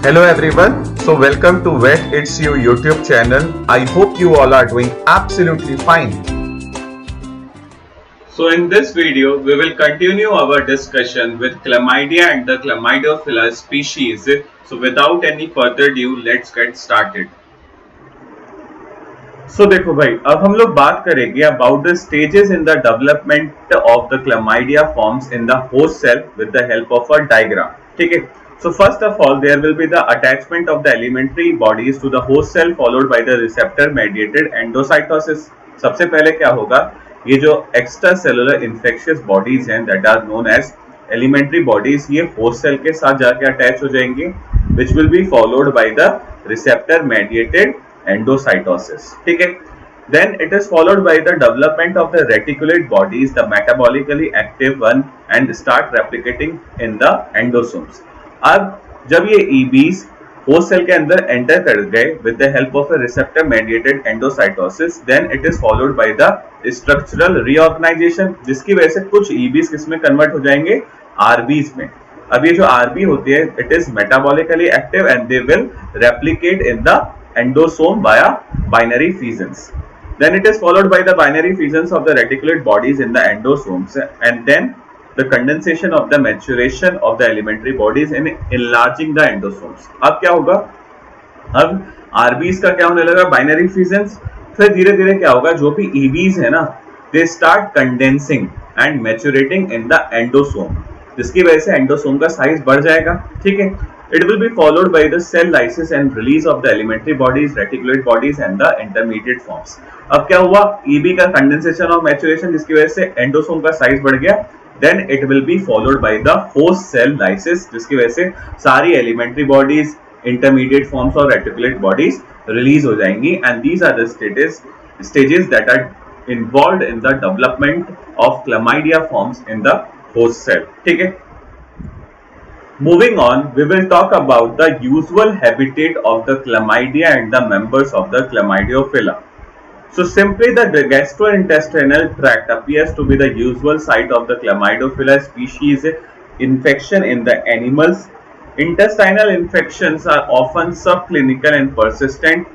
Hello everyone. So welcome to Vet It's You YouTube channel. I hope you all are doing absolutely fine. So in this video, we will continue our discussion with Chlamydia and the Chlamydophila species. So without any further ado, let's get started. So देखो भाई, अब हम लोग बात करेंगे about the stages in the development of the chlamydia forms in the host cell with the help of a diagram. ठीक है. So first of all, there will be the attachment of the elementary bodies to the host cell followed by the receptor mediated endocytosis. सबसे पहले क्या होगा, ये जो extra cellular infectious bodies हैं that are known as elementary bodies, ये host cell के साथ जाके अटैच हो जाएंगे, which will be followed by the receptor mediated endocytosis. ठीक है. Then it is followed by the development of the reticulate bodies, the metabolically active one, and start replicating in the endosomes. अब जब ये EBs host cell के अंदर enter कर गए with the help of a receptor mediated endocytosis, then it is followed by the structural reorganization, जिसकी वजह से कुछ EBs किसमें convert हो जाएंगे, RBs में. अब ये जो RB होती है, it is metabolically active and they will replicate in the endosome via binary fissions. Then it is followed by the binary fissions of the reticulate bodies in the endosomes, and then the condensation of the maturation of the elementary bodies in enlarging the endosomes. अब क्या होगा, अब RBs का क्या होने लगा, binary fissions. फिर धीरे धीरे क्या होगा, जो भी EBs है ना, they start condensing and maturating in the endosome, जिसकी वजह से एंडोसोम का साइज बढ़ जाएगा. ठीक है. It will be followed by the cell lysis and release of the elementary bodies, reticulate bodies and the intermediate forms. अब क्या हुआ, EB का condensation और maturation, जिसकी वजह से एंडोसोम का साइज बढ़ गया. Then it will be followed by the host cell lysis, जिसकी वजह से सारी elementary bodies, intermediate forms और reticulate bodies release हो जाएंगी. And these are the stages that are involved in the development of chlamydia forms in the host cell. ठीक है. Moving on, we will talk about the usual habitat of the chlamydia and the members of the chlamydiophila. So simply the gastrointestinal tract appears to be the usual site of the chlamydiophila species infection in the animals. Intestinal infections are often subclinical and persistent.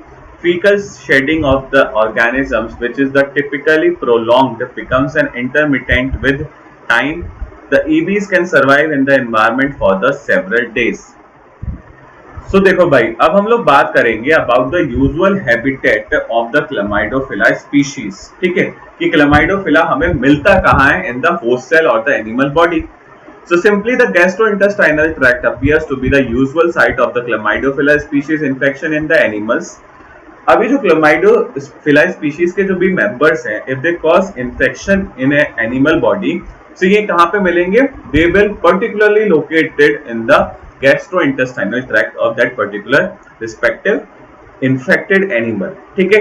Fecal shedding of the organisms, which is the typically prolonged, becomes an intermittent with time. The EBs can survive in the environment for the several days. So देखो भाई, अब हम लोग बात करेंगे about the usual habitat of the Chlamydophila species. ठीक है, कि Chlamydophila हमें मिलता कहाँ है, in the host cell or the animal body. So simply the gastrointestinal tract appears to be the usual site of the Chlamydophila species infection in the animals. अभी जो Chlamydophila species के जो भी members हैं, if they cause infection in an animal body, so ये कहाँ पे मिलेंगे, they will particularly located in the gastrointestinal tract of that particular respective infected animal. ठीक है.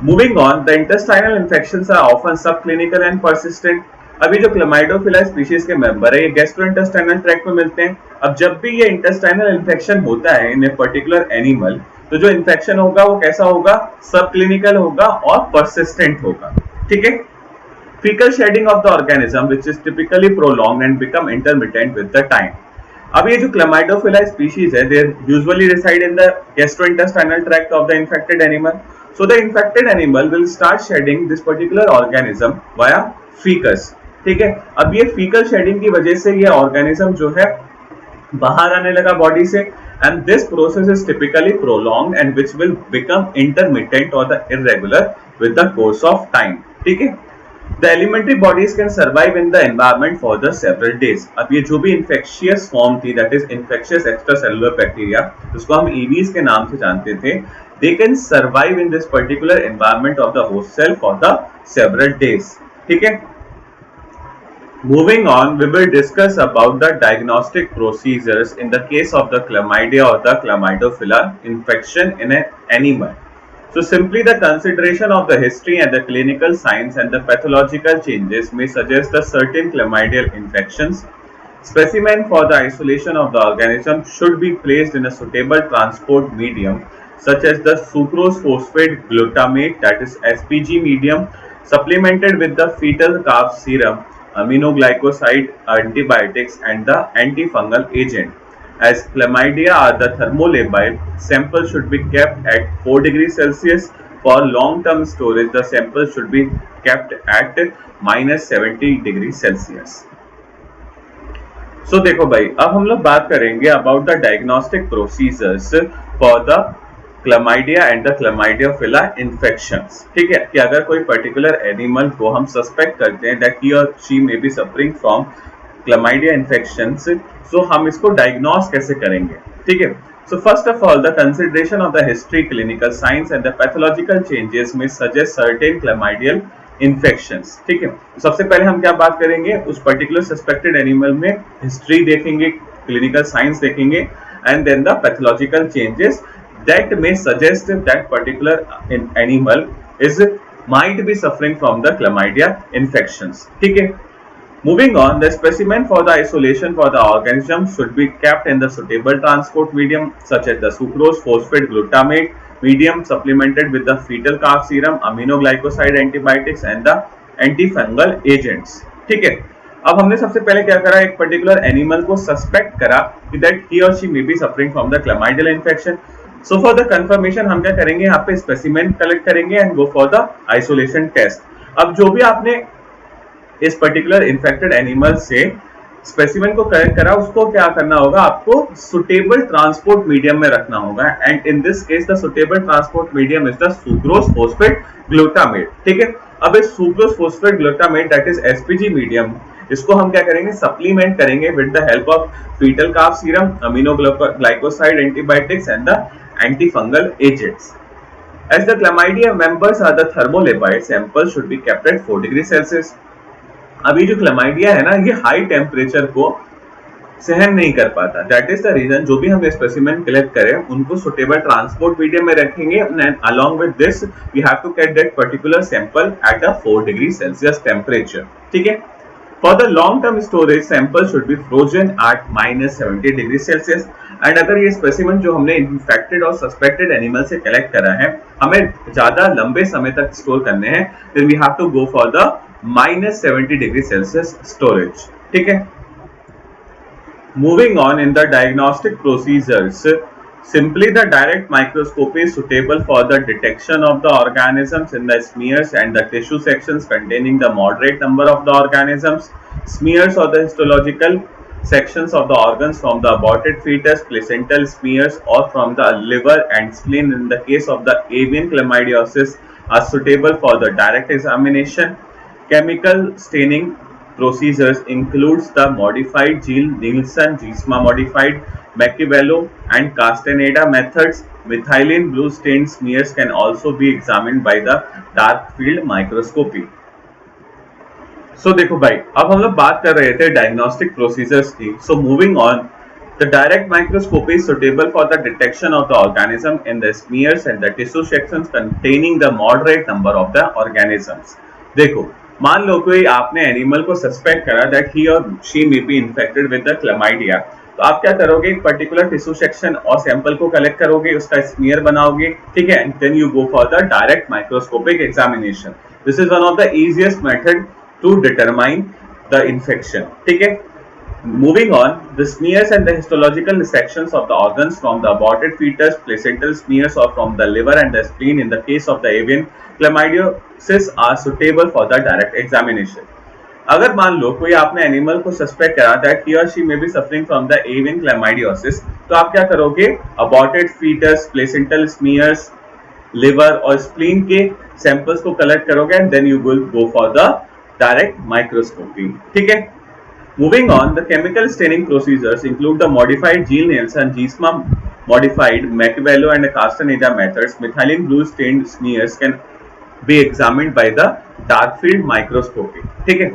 Moving on, the intestinal infections are often subclinical and persistent. अभी जो Chlamydophila species के member है, ये gastrointestinal tract में मिलते हैं. अब जब भी ये intestinal infection होता है in a particular animal, तो जो infection होगा वो कैसा होगा, subclinical होगा और persistent होगा. ठीक है. Fecal shedding of the organism, which is typically prolonged and become intermittent with the time. अब ये जो Chlamydophila species है, they usually reside in the gastrointestinal tract of the infected animal. So the infected animal will start shedding this particular organism via fecus. ठीक है. अब ये fecal shedding की वजह से ये organism जो है बाहर आने लगा बॉडी से, and this process is typically prolonged and which will become intermittent or the irregular with the course of time. ठीक है. The elementary bodies can survive in the environment for the several days. अब ये जो भी infectious form थी, that is infectious extracellular bacteria, जिसको हम EBs के नाम से जानते थे, they can survive in this particular environment of the host cell for the several days. ठीक है. Moving on, we will discuss about the diagnostic procedures in the case of the chlamydia or the Chlamydophila infection in an animal. So simply the consideration of the history and the clinical signs and the pathological changes may suggest the certain chlamydial infections. Specimen for the isolation of the organism should be placed in a suitable transport medium such as the sucrose phosphate glutamate, that is SPG medium, supplemented with the fetal calf serum, aminoglycoside, antibiotics and the antifungal agent. as chlamydia are the thermolabile, sample should be kept at 4 degrees Celsius. For long term storage, the sample should be kept at -70 degrees Celsius. देखो भाई, अब हम लोग बात करेंगे about the diagnostic procedures for the chlamydia and the chlamydophila infections. ठीक है, कि अगर कोई पर्टिकुलर एनिमल को हम सस्पेक्ट करते हैं दैट ही और she may be suffering from chlamydia infections, so हम इसको डायग्नोस कैसे करेंगे। ठीक है, so first of all the consideration of the history, clinical signs and the pathological changes में सजेस्ट सर्टेन क्लमाइडियल इन्फेक्शंस। ठीक है, सबसे पहले हम क्या बात करेंगे, उस पर्टिकुलर सस्पेक्टेड एनिमल में हिस्ट्री देखेंगे, क्लिनिकल साइंस देखेंगे and then the pathological changes that may suggest that particular animal might be suffering from the chlamydia infections. ठीक है, moving on, the specimen for the isolation for the organism should be kept in the suitable transport medium such as the sucrose, phosphate, glutamate medium supplemented with the fetal calf serum, aminoglycoside antibiotics and the antifungal agents. ठीक है, अब हमने सबसे पहले क्या करा, एक particular animal को सस्पेक्ट करा कि दैट ही और she may be suffering from the chlamydial infection. So for the confirmation हम क्या करेंगे, यहाँ पे स्पेसिमेन कलेक्ट करेंगे and go for the isolation test. अब जो भी आपने इस पर्टिकुलर इन्फेक्टेड एनिमल से स्पेसिमेन को कलेक्ट करा, उसको क्या करना होगा, आपको सुटेबल ट्रांसपोर्ट मीडियम में रखना होगा and in this case the suitable transport medium is the sucrose phosphate glutamate. ठीक है, अब इस sucrose phosphate glutamate that is SPG medium, इसको हम क्या करेंगे, सप्लीमेंट करेंगे with the help of fetal calf serum, aminoglycoside antibiotics and the antifungal agents. As the chlamydia members are the thermolabile, samples should be kept at 4 degrees Celsius. अभी जो chlamydia है ना, ये हाई टेम्परेचर को सहन नहीं कर पाता, दैट इज द रीजन जो भी हम स्पेसिमेन कलेक्ट करें उनको सुटेबल ट्रांसपोर्ट मीडियम में रखेंगे and along with this we have to get that particular sample at a 4 degree Celsius temperature. ठीक है, For the long term storage, sample should be frozen at -70 degrees Celsius. And अगर ये specimen जो हमने infected और suspected animal से collect करा है, हमें ज्यादा लंबे समय तक स्टोर करने हैं, then we have to go for the -70 degree Celsius storage. ठीक है, moving on in the diagnostic procedures, simply the direct microscopy is suitable for the detection of the organisms in the smears and the tissue sections containing the moderate number of the organisms. Smears or the histological sections of the organs from the aborted fetus, placental smears or from the liver and spleen in the case of the avian chlamydiosis are suitable for the direct examination. Chemical staining procedures includes the modified Gill-Nielsen, GSMA modified, Macchiavello and Castaneda methods. Methylene blue stained smears can also be examined by the dark field microscopy. So देखो भाई, अब हम लोग बात कर रहे थे diagnostic procedures की। So moving on, the direct microscopy is suitable for the detection of the organism in the smears and the tissue sections containing the moderate number of the organisms. देखो, मान लो कोई आपने एनिमल को suspect करा that he और she may be infected with the chlamydia, तो आप क्या करोगे, एक पर्टिकुलर टिश्यू सेक्शन और सैंपल को कलेक्ट करोगे, उसका स्मीयर बनाओगे। ठीक है, and then you go for the direct microscopic examination. This is one of the easiest method to determine the infection. ठीक है, moving on, the smears and the histological sections of the organs from the aborted fetus, placental smears or from the liver and the spleen in the case of the avian chlamydiosis are suitable for the direct examination. अगर मान लो कोई आपने animal को suspect करा that he और she may be suffering from the avian chlamydiosis, तो आप क्या करोगे, aborted foetus, placental smears, liver और स्प्लीन के सैंपल्स को कलेक्ट करोगे and then you will go for the direct microscopy. ठीक है, moving on, the chemical staining procedures include the modified Gill-Nielsen, GSMA modified, Macchiavello and Castaneda methods. Methylene blue stained smears can be examined by the dark field microscopy. ठीक है,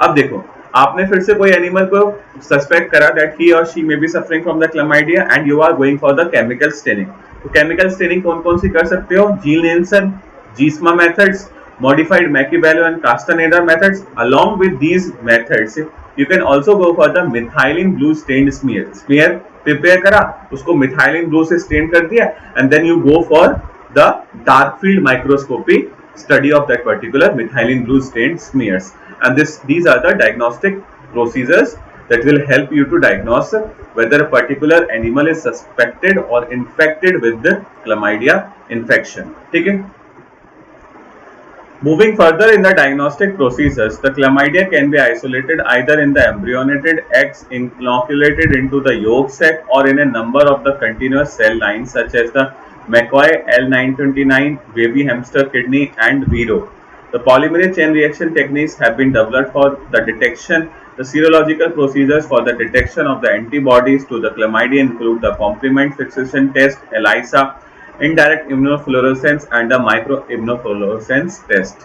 अब देखो, आपने फिर से कोई एनिमल को सस्पेक्ट करा दैट ही और she may be suffering from the chlamydia and you are going for the chemical staining. तो केमिकल स्टेनिंग कौन कौन सी कर सकते हो, Gill-Nielsen, GSMA methods, modified Macchiavello and Castaneda methods. Along with these methods, you can also go for the methylene blue stained smear. Smear prepare करा, उसको methylene blue से stand कर दिया and then you go for the dark field microscopy study of that particular methylene blue stained smears. And these are the diagnostic procedures that will help you to diagnose whether a particular animal is suspected or infected with the chlamydia infection. ठीक है. Moving further in the diagnostic procedures, the chlamydia can be isolated either in the embryonated eggs inoculated into the yolk sac or in a number of the continuous cell lines such as the McCoy, L929, baby hamster kidney and Vero. The polymerase chain reaction techniques have been developed for the detection. The serological procedures for the detection of the antibodies to the chlamydia include the complement fixation test, ELISA, indirect immunofluorescence and the microimmunofluorescence test.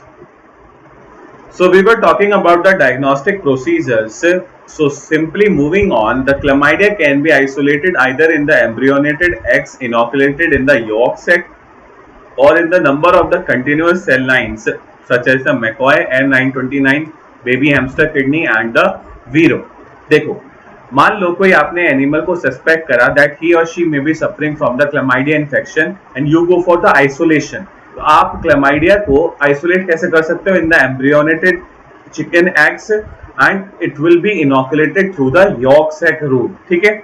So we were talking about the diagnostic procedures. So simply moving on, the chlamydia can be isolated either in the embryonated eggs inoculated in the yolk sac or in the number of the continuous cell lines such as the McCoy, L929, baby hamster kidney and the Vero. देखो, मान लो कोई आपने animal को suspect करा that he और she may be suffering from the chlamydia infection and you go for the isolation. तो आप chlamydia को आइसोलेट कैसे कर सकते हो? In the embryonated chicken eggs and it will be inoculated through the yolk sac route. ठीक है.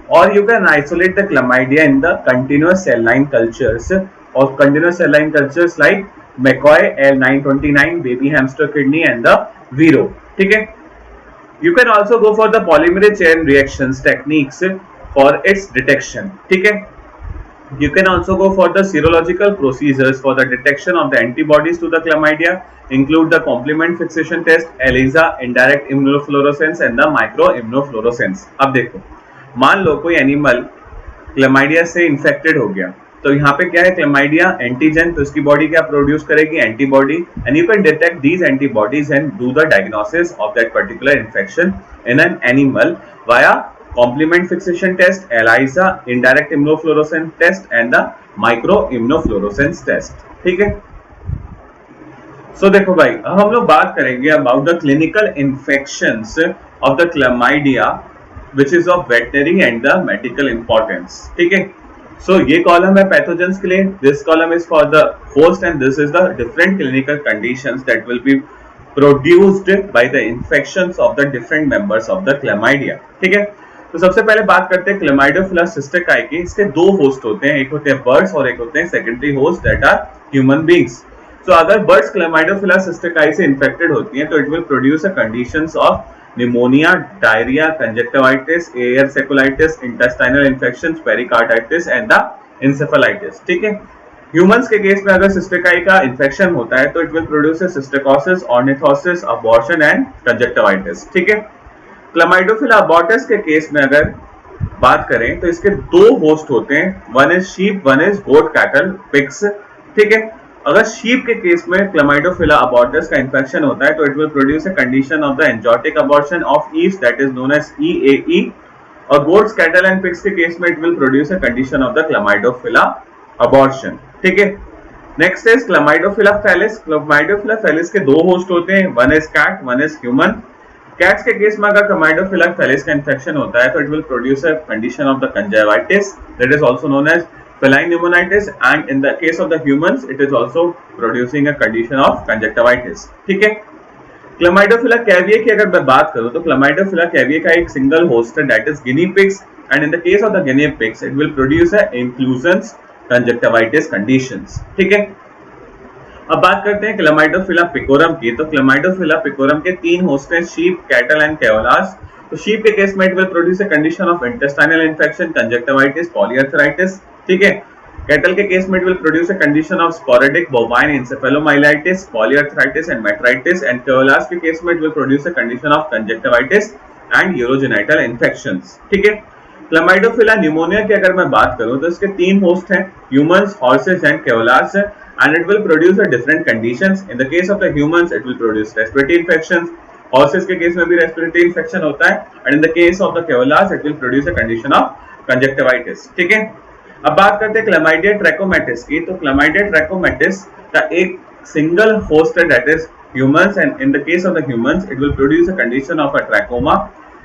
और you can isolate the chlamydia in the continuous cell line cultures और continuous cell line cultures like McCoy, L929, baby hamster kidney and the Vero. ठीक है. You can also go for the polymerase chain reactions techniques for its detection. ठीक है. You can also go for the serological procedures for the detection of the antibodies to the chlamydia, include the complement fixation test, ELISA, indirect immunofluorescence and the microimmunofluorescence. अब देखो, मान लो कोई animal chlamydia से infected हो गया, तो यहाँ पे क्या है? क्लैमाइडिया एंटीजन, तो इसकी बॉडी क्या प्रोड्यूस करेगी? Antibody. And you can detect these antibodies and do the diagnosis of that particular infection in an animal via complement fixation test, ELISA, indirect immunofluorescence test and the microimmunofluorescence test. ठीक है. So देखो भाई, अब हम लोग बात करेंगे about the clinical infections of the chlamydia which is of veterinary and the medical importance. ठीक है. So ये कॉलम है पैथोजेंस के लिए, this column is for the host and this is the different clinical conditions that will be produced by the infections of the different members of the chlamydia. ठीक है. तो सबसे पहले बात करते हैं क्लैमाइडोफिलस सिस्टिकाई की. इसके दो होस्ट होते हैं, एक होते हैं बर्ड्स और एक होते हैं secondary host that are human beings. So अगर बर्ड्स क्लैमाइडोफिलस सिस्टिकाई से इन्फेक्टेड होती हैं तो it will produce a conditions of pneumonia, diarrhoea, conjunctivitis, air sacculitis, intestinal infections, pericarditis and the encephalitis. ठीक है. ह्यूमंस के केस में अगर सिस्टिकाई का इन्फेक्शन होता है तो it will produce a psittacosis, ornithosis, abortion and conjunctivitis. ठीक है. क्लैमाइडोफिला अबॉर्टस के केस में अगर बात करें तो इसके दो होस्ट होते हैं, one is sheep, one is goat, cattle, pigs. ठीक है. अगर शीप के केस में क्लैमाइडोफिला अबॉर्टस का इन्फेक्शन होता है तो it will produce a condition of the enzootic abortion of ewes that is known as EAE. और गोट्स, कैटल एंड पिग्स के केस में it will produce a condition of the Chlamydophila abortion. ठीक है. Next is Chlamydophila felis. Chlamydophila felis के दो host होते हैं, one is cat, one is human. Cats के केस में अगर क्लैमाइडोफिला फेलिस का इन्फेक्शन होता है तो it will produce a condition of the conjunctivitis that is also known as feline pneumonitis and in the case of the humans it is also producing a condition of conjunctivitis. ठीक है. क्लैमाइडोफिला कैविए की अगर मैं बात करूं तो क्लैमाइडोफिला कैविए का एक सिंगल होस्ट है that is Guinea pigs and in the case of the Guinea pigs it will produce a inclusions conjunctivitis conditions. ठीक है. अब बात करते हैं क्लैमाइडोफिला पिकोरम की. तो क्लैमाइडोफिला पिकोरम के तीन होस्ट हैं, शीप, कैटल एंड केओलास. तो शीप के केस में it will produce a condition of intestinal infection, conjunctivitis, polyarthritis. ठीक है. कैटल के केस में it will produce a condition of sporadic bovine encephalomyelitis, polyarthritis and metritis. And koalas के case में it will produce a condition of conjunctivitis and urogenital infections. ठीक है. क्लैमाइडोफिला pneumonia की अगर मैं बात करूं तो इसके तीन होस्ट हैं, humans, horses and koalas, and it will produce a different conditions. In the case of the humans it will produce respiratory infections, horses के केस में भी respiratory infection होता है, and in the case of the keolas it will produce a condition of conjunctivitis. ठीक है. अब बात करते हैं क्लैमाइडिया ट्रैकोमैटिस की. तो क्लैमाइडिया ट्रैकोमैटिस का एक सिंगल होस्ट है that is humans and in the case of the humans it will produce a condition of a trachoma,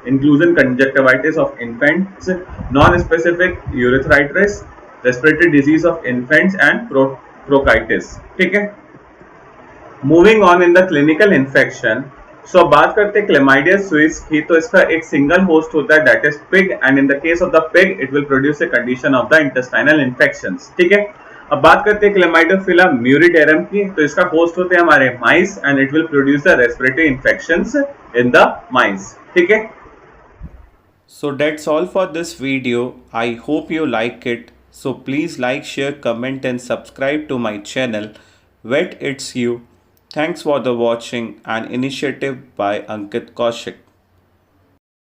inclusion conjunctivitis of infants, non-specific urethritis, respiratory disease of infants and bronchitis. ठीक है. Moving on in the clinical infection, so अब बात करते हैं chlamydia suis की, तो इसका एक सिंगल होस्ट होता है that is pig, and in the case of the pig it will produce a condition of the intestinal infections. ठीक है, अब बात करते हैं क्लेमाइडोफिला म्यूरिडेरम की, तो इसका होस्ट होते हैं हमारे माइस and it will produce the respiratory infections in the माइस। ठीक है, So that's all for this video. I hope you like it. So please like, share, comment and subscribe to my channel Vet It's You. Thanks for the watching, an initiative by Ankit Kaushik.